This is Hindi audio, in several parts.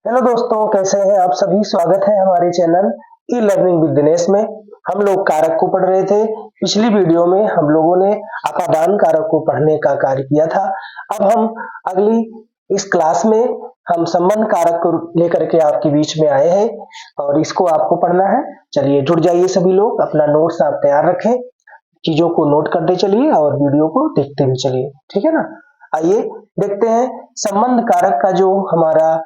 हेलो दोस्तों, कैसे हैं आप सभी। स्वागत है हमारे channel e learning with Dinesh में। हम लोग कारक को पढ़ रहे थे। पिछली वीडियो में हम लोगों ने अपादान कारक को पढ़ने का कार्य किया था। अब हम अगली इस क्लास में हम संबंध कारक को लेकर के आपके बीच में आए हैं और इसको आपको पढ़ना है। चलिए जुड़ जाइए सभी लोग, अपना नोट्स आप तैयार रखें, चीजों को नोट करते चलिए और वीडियो को देखते भी चलिए, ठीक है ना। आइए देखते हैं संबंध कारक का जो हमारा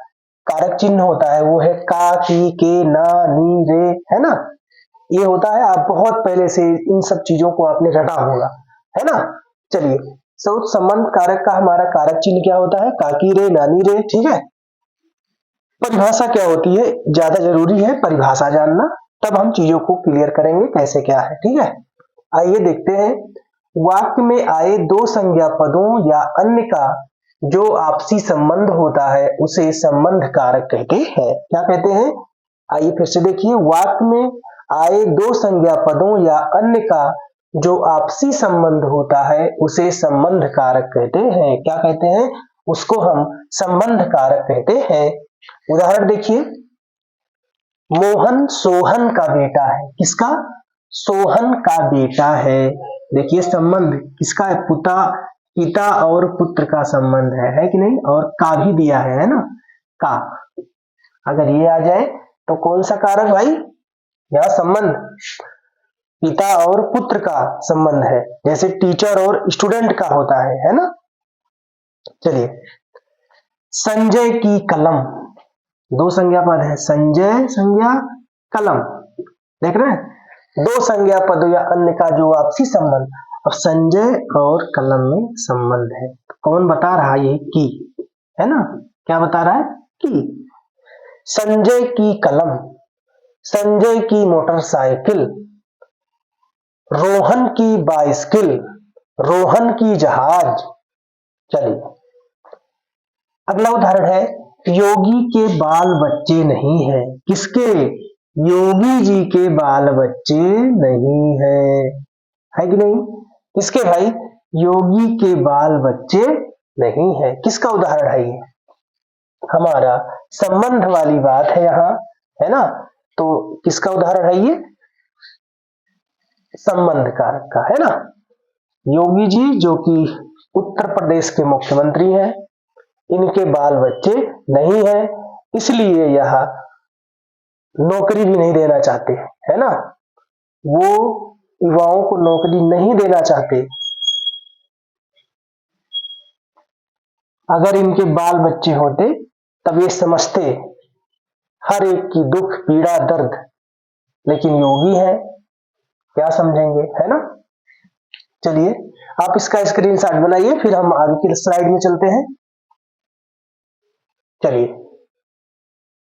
कारक चिन्ह होता है वो है का, की, के, ना, नी, रे, है ना। ये होता है, आप बहुत पहले से इन सब चीजों को आपने रटा होगा, है ना। चलिए, संबंध कारक का हमारा कारक चिन्ह क्या होता है, काकी रे, नानी रे, ठीक है। परिभाषा क्या होती है, ज्यादा जरूरी है परिभाषा जानना, तब हम चीजों को क्लियर करेंगे कैसे क्या है, ठीक है। आइए देखते हैं, वाक्य में आए दो संज्ञा पदों या अन्य का जो आपसी संबंध होता है उसे संबंध कारक कहते हैं। क्या कहते हैं, आइए फिर से देखिए, वाक्य में आए दो संज्ञा पदों या अन्य का जो आपसी संबंध होता है उसे संबंध कारक कहते हैं। क्या कहते हैं, उसको हम संबंध कारक कहते हैं। उदाहरण देखिए, मोहन सोहन का बेटा है। किसका, सोहन का बेटा है। देखिए संबंध किसका है, पिता और पुत्र का संबंध है कि नहीं, और का भी दिया है ना, का। अगर ये आ जाए तो कौन सा कारक भाई, यह संबंध पिता और पुत्र का संबंध है, जैसे टीचर और स्टूडेंट का होता है ना। चलिए, संजय की कलम, दो संज्ञा पद है, संजय संज्ञा कलम, देख रहे हैं, दो संज्ञा पद या अन्य का जो आपसी संबंध। अब संजय और कलम में संबंध है, कौन बता रहा है, ये की है ना। क्या बता रहा है, की। संजय की कलम, संजय की मोटरसाइकिल, रोहन की बाइसिकल, रोहन की जहाज। चलिए, अगला उदाहरण है, योगी के बाल बच्चे नहीं है। किसके, योगी जी के बाल बच्चे नहीं है कि नहीं। किसके भाई, योगी के बाल बच्चे नहीं है। किसका उदाहरण है ये, हमारा संबंध वाली बात है यहाँ, है ना। तो किसका उदाहरण है ये, संबंध कारक का, है ना। योगी जी जो कि उत्तर प्रदेश के मुख्यमंत्री हैं, इनके बाल बच्चे नहीं है, इसलिए यह नौकरी भी नहीं देना चाहते, है ना। वो युवाओं को नौकरी नहीं देना चाहते। अगर इनके बाल बच्चे होते तब ये समझते हर एक की दुख पीड़ा दर्द, लेकिन योगी है, क्या समझेंगे, है ना। चलिए, आप इसका स्क्रीनशॉट बनाइए, फिर हम आगे की स्लाइड में चलते हैं। चलिए,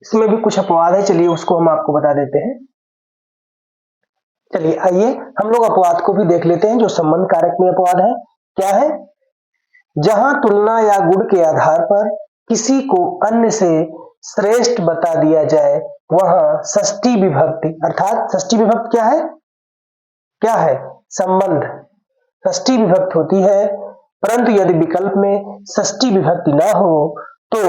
इसमें भी कुछ अपवाद है, चलिए उसको हम आपको बता देते हैं। चलिए आइए हम लोग अपवाद को भी देख लेते हैं, जो संबंध कारक में अपवाद है। क्या है, जहां तुलना या गुण के आधार पर किसी को अन्य से श्रेष्ठ बता दिया जाए वहां षष्ठी विभक्ति, अर्थात षष्ठी विभक्ति क्या है, क्या है, संबंध। षष्ठी विभक्ति होती है, परंतु यदि विकल्प में षष्ठी विभक्ति ना हो तो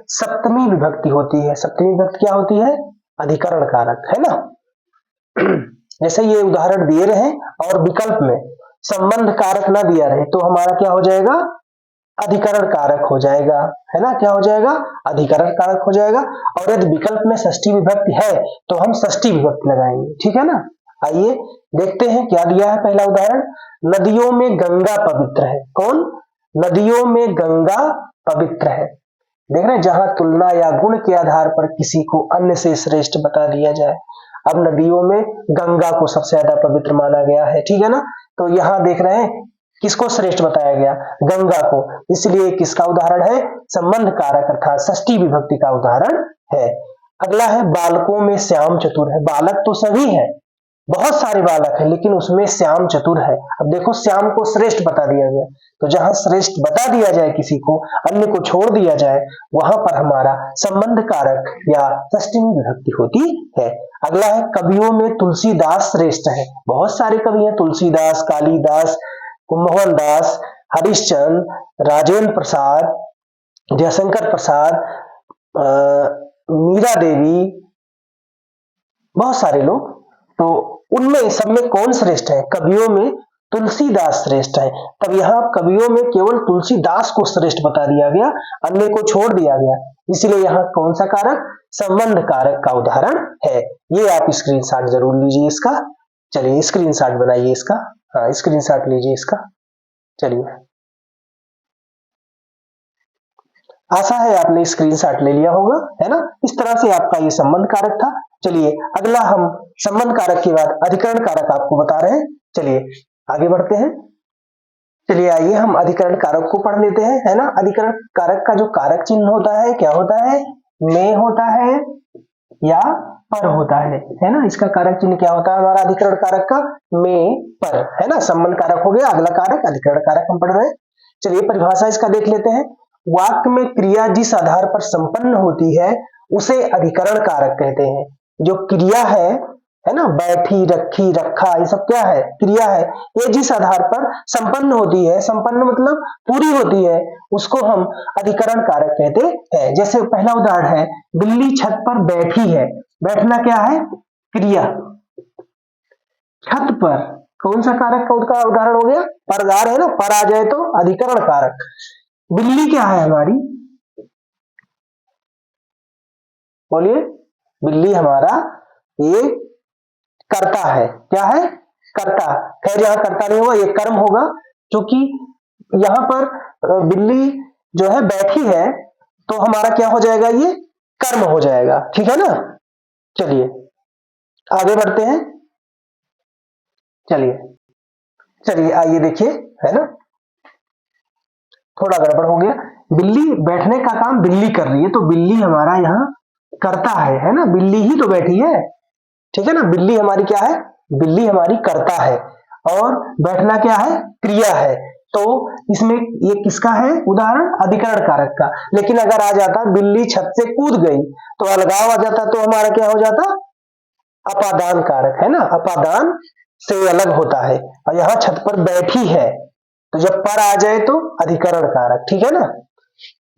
सप्तमी विभक्ति होती है। सप्तमी विभक्ति क्या होती है, अधिकरण कारक, है ना। जैसे ये उदाहरण दिए रहे और विकल्प में संबंध कारक ना दिया रहे तो हमारा क्या हो जाएगा, अधिकरण कारक हो जाएगा, है ना। क्या हो जाएगा, अधिकरण कारक हो जाएगा। और यदि विकल्प में षष्ठी विभक्ति है तो हम षष्ठी विभक्ति लगाएंगे, ठीक है ना। आइए देखते हैं क्या दिया है। पहला उदाहरण, नदियों में गंगा पवित्र है। कौन, नदियों में गंगा पवित्र है। देख रहे हैं, जहां तुलना या गुण के आधार पर किसी को अन्य से श्रेष्ठ बता दिया जाए। अब नदियों में गंगा को सबसे ज्यादा पवित्र माना गया है, ठीक है ना। तो यहां देख रहे हैं किसको श्रेष्ठ बताया गया, गंगा को, इसलिए किसका उदाहरण है, संबंध कारक अर्थात षष्ठी विभक्ति का उदाहरण है। अगला है, बालकों में श्याम चतुर है। बालक तो सभी है, बहुत सारे बालक हैं, लेकिन उसमें श्याम चतुर है। अब देखो, श्याम को श्रेष्ठ बता दिया गया, तो जहां श्रेष्ठ बता दिया जाए किसी को, अन्य को छोड़ दिया जाए, वहां पर हमारा संबंध कारक या षष्ठी विभक्ति होती है। अगला है, कवियों में तुलसीदास श्रेष्ठ है। बहुत सारे कवि हैं, तुलसीदास, कालिदास, मोहनदास, हरिश्चंद्र, राजेंद्र प्रसाद, जयशंकर प्रसाद, मीरा देवी, बहुत सारे लोग, तो उनमें सब में कौन श्रेष्ठ है? कवियों में तुलसीदास श्रेष्ठ है। तब यहाँ कवियों में केवल तुलसीदास को श्रेष्ठ बता दिया गया, अन्य को छोड़ दिया गया, इसलिए यहाँ कौन सा कारक? संबंध कारक का उदाहरण है। ये आप स्क्रीनशॉट जरूर लीजिए इसका। चलिए स्क्रीनशॉट बनाइए इसका, हाँ स्क्रीनशॉट लीजिए इसका। चलिए, आशा है आपने स्क्रीनशॉट ले लिया होगा, है ना। इस तरह से आपका ये संबंध कारक था। चलिए अगला हम संबंध कारक के बाद अधिकरण कारक आपको बता रहे हैं। चलिए आगे बढ़ते हैं। चलिए आइए हम अधिकरण कारक को पढ़ लेते हैं, है ना। अधिकरण कारक का जो कारक चिन्ह होता है क्या होता है? में होता है या पर होता है ना। इसका कारक चिन्ह क्या होता है हमारा अधिकरण कारक का? में पर, है ना। संबंध कारक हो गया, अगला कारक अधिकरण कारक हम पढ़ रहे हैं। चलिए परिभाषा इसका देख लेते हैं। वाक्य में क्रिया जिस आधार पर संपन्न होती है उसे अधिकरण कारक कहते हैं। जो क्रिया है ना, बैठी, रखी, रखा, ये सब क्या है? क्रिया है। ये जिस आधार पर संपन्न होती है, संपन्न मतलब पूरी होती है, उसको हम अधिकरण कारक कहते हैं। जैसे पहला उदाहरण है, बिल्ली छत पर बैठी है। बैठना क्या है? क्रिया। छत पर कौन सा कारक का उसका उदाहरण हो गया? परगार है ना, पर आ जाए तो अधिकरण कारक। बिल्ली क्या है हमारी? बोलिए। बिल्ली हमारा ये कर्ता है। क्या है? कर्ता। खैर यहाँ कर्ता नहीं होगा, ये कर्म होगा, क्योंकि यहाँ पर बिल्ली जो है बैठी है, तो हमारा क्या हो जाएगा? ये कर्म हो जाएगा, ठीक है ना। चलिए आगे बढ़ते हैं। चलिए आइए देखिए, है ना, थोड़ा गड़बड़ हो गया। बिल्ली बैठने का काम बिल्ली कर रही है, तो बिल्ली हमारा यहाँ करता है ना। बिल्ली ही तो बैठी है, ठीक है ना। बिल्ली हमारी क्या है? बिल्ली हमारी कर्ता है, और बैठना क्या है? क्रिया है। तो इसमें ये किसका है उदाहरण? अधिकरण कारक का। लेकिन अगर आ जाता बिल्ली छत से कूद गई, तो अलगाव आ जाता, तो हमारा क्या हो जाता? अपादान कारक, है ना। अपादान से अलग होता है। और यहाँ छत पर बैठी है, तो जब पर आ जाए तो अधिकरण कारक, ठीक है ना।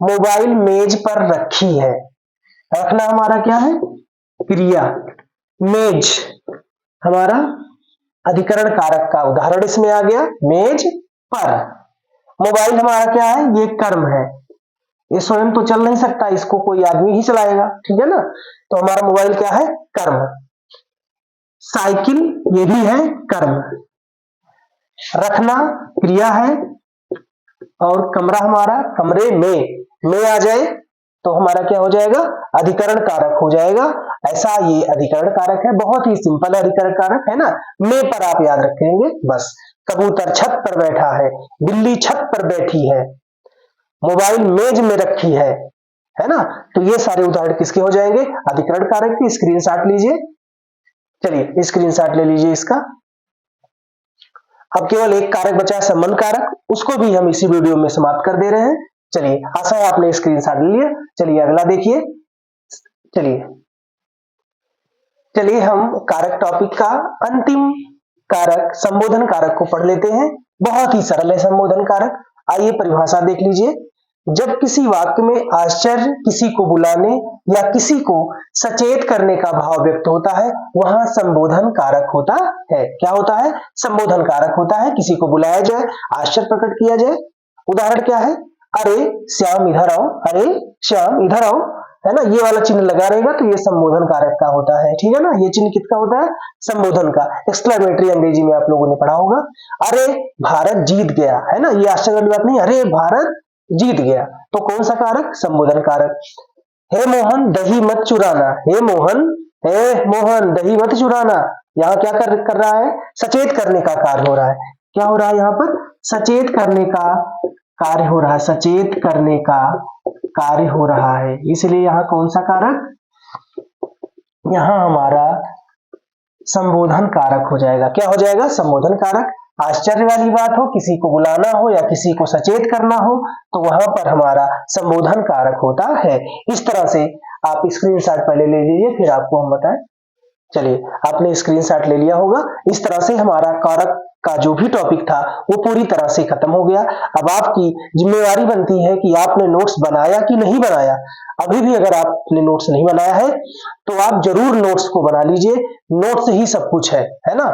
मोबाइल मेज पर रखी है। रखना हमारा क्या है? क्रिया। मेज हमारा अधिकरण कारक का उदाहरण इसमें आ गया, मेज पर। मोबाइल हमारा क्या है? ये कर्म है। ये स्वयं तो चल नहीं सकता, इसको कोई आदमी ही चलाएगा, ठीक है ना। तो हमारा मोबाइल क्या है? कर्म। साइकिल ये भी है कर्म। रखना क्रिया है, और कमरा हमारा कमरे में आ जाए तो हमारा क्या हो जाएगा? अधिकरण कारक हो जाएगा। ऐसा ये अधिकरण कारक है, बहुत ही सिंपल अधिकरण कारक है ना। में पर आप याद रखेंगे बस। कबूतर छत पर बैठा है, बिल्ली छत पर बैठी है, मोबाइल मेज में रखी है ना। तो ये सारे उदाहरण किसके हो जाएंगे? अधिकरण कारक की। स्क्रीनशॉट लीजिए। चलिए स्क्रीनशॉट ले लीजिए इसका। अब केवल एक कारक बचा है, संबंध कारक, उसको भी हम इसी वीडियो में समाप्त कर दे रहे हैं। चलिए आशा है आपने स्क्रीनशॉट ले लिया। चलिए अगला देखिए। चलिए हम कारक टॉपिक का अंतिम कारक संबोधन कारक को पढ़ लेते हैं। बहुत ही सरल है संबोधन कारक। आइए परिभाषा देख लीजिए। जब किसी वाक्य में आश्चर्य, किसी को बुलाने या किसी को सचेत करने का भाव व्यक्त होता है, वहां संबोधन कारक होता है। क्या होता है? संबोधन कारक होता है। किसी को बुलाया जाए, आश्चर्य प्रकट किया जाए। उदाहरण क्या है? अरे श्याम इधर आओ, अरे श्याम इधर आओ, है ना। ये वाला चिन्ह लगा रहेगा तो ये संबोधन कारक का होता है, ठीक है ना। ये चिन्ह किसका होता है? संबोधन का। एक्सक्लेमेटरी अंग्रेजी में आप लोगों ने पढ़ा होगा। अरे भारत जीत गया, है ना। ये आश्चर्य वाली बात नहीं, अरे भारत जीत गया। तो कौन सा कारक? संबोधन कारक। हे मोहन दही मत चुराना, हे मोहन दही मत चुराना। यहाँ क्या कर रहा है? सचेत करने का कार्य हो रहा है। क्या हो रहा है यहाँ पर? सचेत करने का कार्य हो रहा है। सचेत करने का कार्य हो रहा है, इसलिए यहाँ कौन सा कारक? यहाँ हमारा संबोधन कारक हो जाएगा। क्या हो जाएगा? संबोधन कारक। आश्चर्य वाली बात हो, किसी को बुलाना हो या किसी को सचेत करना हो, तो वहां पर हमारा संबोधन कारक होता है। इस तरह से आप स्क्रीनशॉट पहले ले लीजिए, फिर आपको हम बताएं। चलिए आपने स्क्रीनशॉट ले लिया होगा। इस तरह से हमारा कारक का जो भी टॉपिक था वो पूरी तरह से खत्म हो गया। अब आपकी जिम्मेवारी बनती है कि आपने नोट्स बनाया कि नहीं बनाया। अभी भी अगर आपने नोट्स नहीं बनाया है तो आप जरूर नोट्स को बना लीजिए। नोट्स से ही सब कुछ है ना।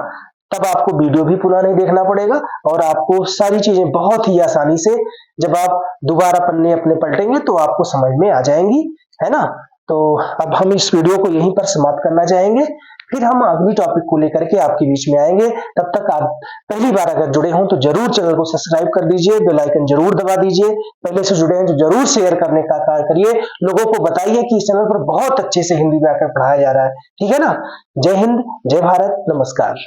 तब आपको वीडियो भी पूरा नहीं देखना पड़ेगा और आपको सारी चीजें बहुत ही आसानी से जब आप दोबारा पन्ने अपने पलटेंगे तो आपको समझ में आ जाएंगी, है ना। तो अब हम इस वीडियो को यहीं पर समाप्त करना चाहेंगे, फिर हम अगली टॉपिक को लेकर के आपके बीच में आएंगे। तब तक आप पहली बार अगर जुड़े हों तो जरूर चैनल को सब्सक्राइब कर दीजिए, बेल आइकन जरूर दबा दीजिए। पहले से जुड़े हैं तो जरूर शेयर करने का कार्य करिए, लोगों को बताइए कि इस चैनल पर बहुत अच्छे से हिंदी व्याकरण पढ़ाया जा रहा है। ठीक है ना। जय हिंद, जय भारत, नमस्कार।